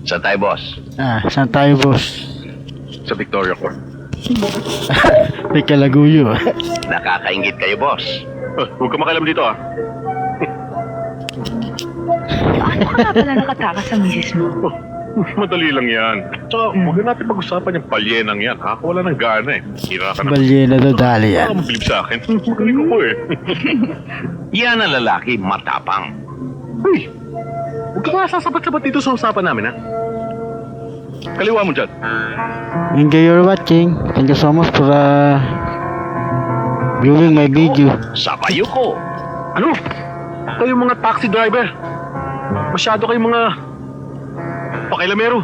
Saan tayo, boss? Saan tayo, boss? Sa Victoria Court. May kalaguyo. Nakakaingit kayo, boss. Huwag ka makialam dito, ah. Paano ka nga pala nakatakas sa misis mo? Madali lang yan. Tsaka, huwag na natin pag-usapan yung palyenang yan, ha? Wala nang gana, eh. Hira ka na. Balyena daw dali yan. Baka mabilib sa akin. Magaling ako, eh. Yan ang lalaki, matapang. Uy! Huwag ka nga sasabat-sabat dito sa usapan namin, ha? Kaliwa mo dyan. Thank you for watching. Thank you so much for viewing my video. Sabayo ko. Ano? Kayo mga taxi driver. Masyado kayong mga pakilamero.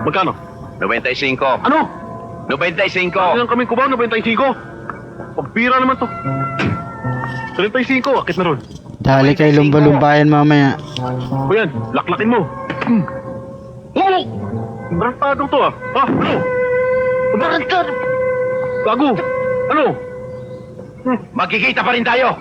Magkano? 95. Ano? 95. Ano kami kubaw? 95? Pagbira naman to. 35, akit na ron. Dali kay lumba-lumbayan mamaya. O yan, laklakin mo. Oo! Barantadong to, ah. Ano? Barantad! Gago! Ano? Magkikita pa rin tayo!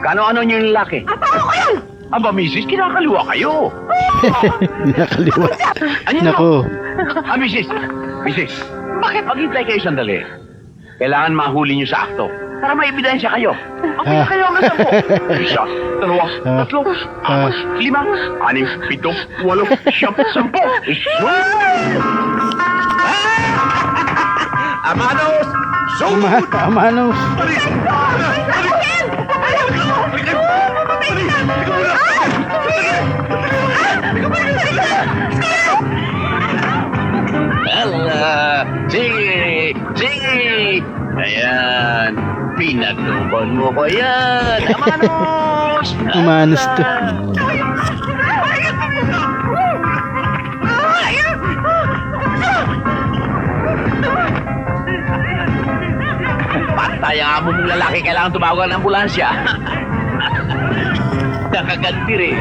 Kano-ano niyo yung lalaki? Asawa ko yan! Aba, misis, kinakaliwa kayo. Nakaliwa. Ano? Naku. Misis. Misis, bakit maghintay kayo sandali? Kailangan mahuli niyo sa akto para may ebidensya kayo. Okay, kayo ang 10. Isa, dalawa, tatlo, apat, 5, 6, 7, 8, 9, 10. Amanos! Amanos. Sige! Sige! Ayan! Pinagluban mo ko yan! Amanos! Amanos to. Patay ang amo mong lalaki, kailangan tumawag ng ambulansya. Nakaganti rin.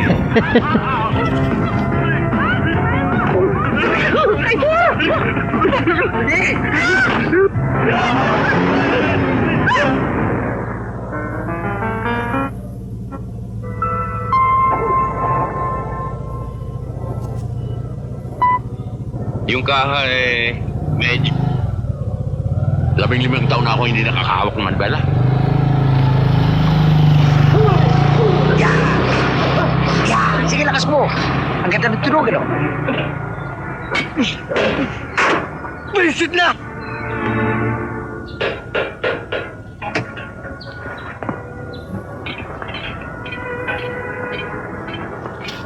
Yung kaha medyo 15 taon na ako hindi nakakahawak ng manibela. Sige, lakas mo. Ang ganda ng tunog, ano? Bullshit na!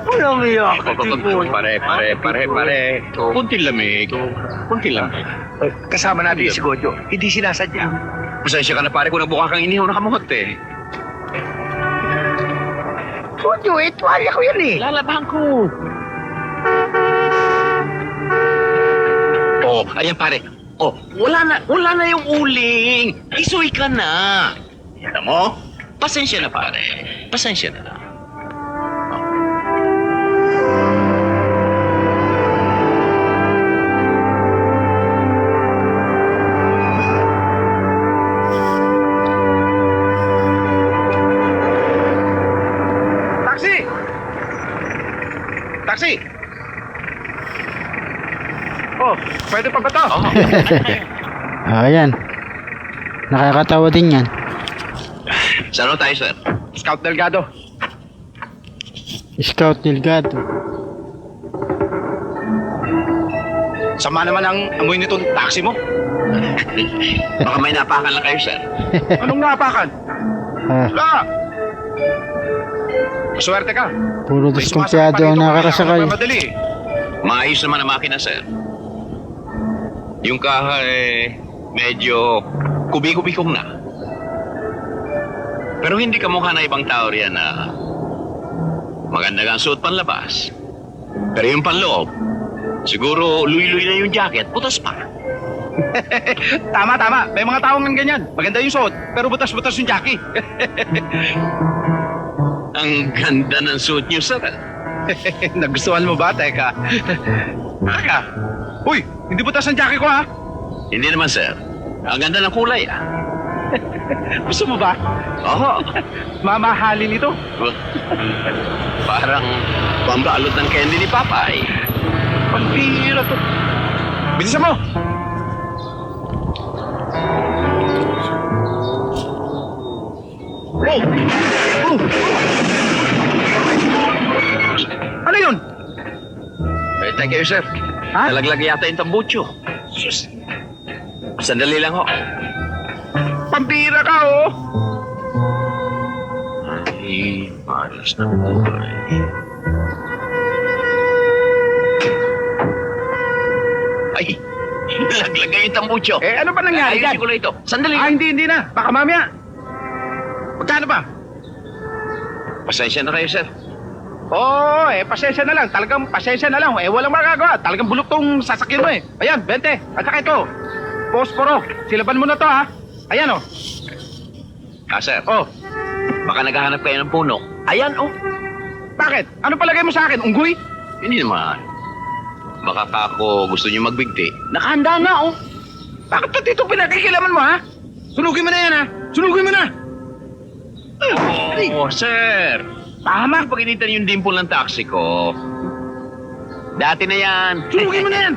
Walang iyak. Pare. Kunting lamig. Kasama natin si Gojo. Hindi sinasadya. Pasensya ka na pare kung nagbuka kang inihaw na kamuhat eh. Gojo, tuwalya ko yan eh. Lalabahan ko. Oh, ayan pare. Oh, wala na yung uling. Isuy ka na. Kita mo? Pasensya na pare. Pasensya na. Taxi! Oh, pwede pa ba ito? Ayan. Nakakatawa din yan. Saan tayo, sir? Scout Delgado. Scout Delgado. Sama naman ang amoy nitong taxi mo. Baka may napakan lang kayo, sir. Anong napakan? Wala! Maswerte ka. Puro diskumpiyado ang nakakasakay. Madali. Maayos naman ang makina, sir. Yung kaha medyo kubi-kubikong na. Pero hindi ka mukha na ibang tao riyan na maganda kang suot panlabas. Pero yung panloob, Siguro luy-luy na yung jacket, butas pa. Tama. May mga taong ng ganyan. Maganda yung suot, pero butas-butas yung Jackie. Ang ganda ng suit niyo, sir. Nagustuhan mo ba? Teka. Uy, hindi butas ang Jackie ko, ha? Hindi naman, sir. Ang ganda ng kulay, ah. Gusto mo ba? Oo. Mamahalin ito. Parang pambalot ng candy ni Papay. Pambira to. Bilisan mo! Oh! Ano yun? Eh, thank you, sir. Ha? Nalaglag yata yung tambucho. Sus. Sandali lang, ho. Pambira ka, oh! Ay, malas na buhay. Ay, nalaglag nga yung tambucho. Eh, ano ba nangyari Ayusin dyan? ko lang ito. Sandali. Hindi na. Baka mamaya. Magkano ba? Pasensya na kayo, sir. Oo, pasensya na lang. Talagang pasensya na lang. Walang magagawa. Talagang bulok tong sasakyan mo, eh. Ayan, 20. At saka ito, posporo. Silaban mo na to, ha? Ayan, oh. Sir. Oh, Baka naghahanap kayo ng puno. Ayan, oh. bakit? Ano palagay mo sa akin? Unggoy? Hindi naman. Baka pa ako gusto niyo magbigti. Nakahanda na, oh. Bakit pa dito pinakikilaman mo, ha? Sunugin mo na yan, ha? Sunugin mo na! Oh, sir. Tama. Pag initan yung dimple ng taxi ko. Dati na yan. Sunugin mo na yan!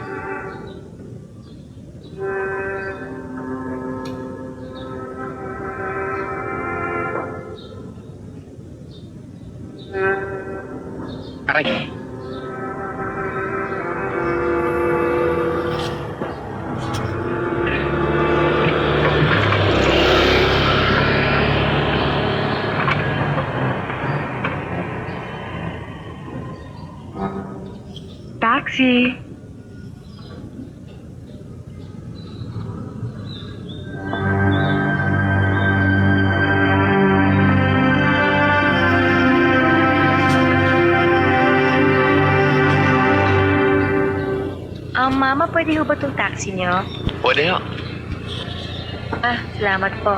Aray. Taxi. Mama, pwede ho ba itong taxi niyo? Pwede, ho. Salamat po.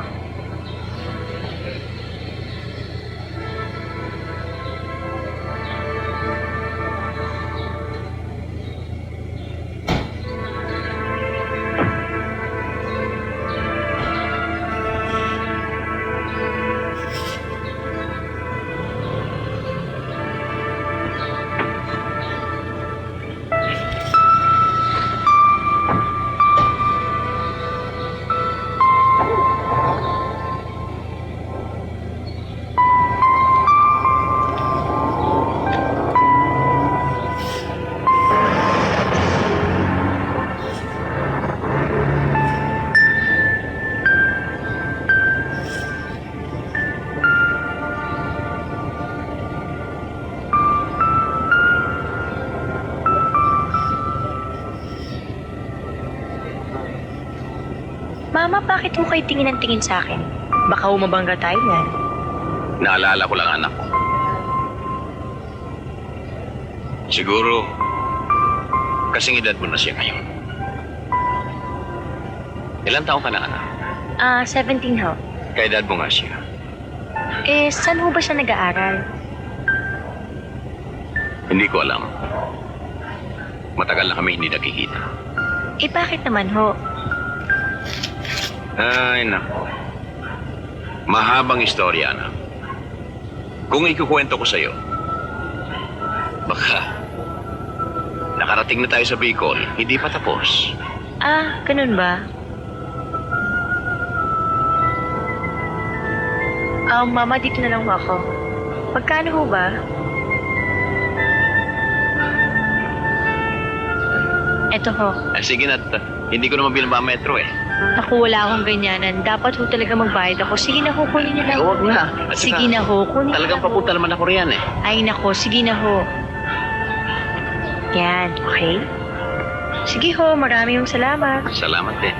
Mama, bakit ho kayo tingin ng tingin sa akin? Baka umabangga tayo yan. Naalala ko lang anak ko. Siguro, kasing edad mo na siya ngayon. Ilan taong ka na, anak? 17 ho. Kaedad mo nga siya. Saan ho ba siya nag-aaral? Hindi ko alam. Matagal na kami hindi nakikita. Bakit naman ho? Ay, nako. Mahabang istorya, anak. Kung ikukwento ko sa'yo, baka nakarating na tayo sa Bicol, hindi pa tapos. Ganun ba? Mama, dito na lang ho ako. Magkano ho ba? Eto ho. Sige na, hindi ko naman bilang metro eh. Naku, wala akong ganyanan. Dapat ho talaga magbayad ako. Sige na ho, kunin niyo lang. Huwag na. At Sige saka, na ho, kunin niyo Talagang lang ho. papunta naman ako riyan eh. Ay, nako, sige na ho. Yan, okay? Sige ho, marami yung salamat. Salamat din.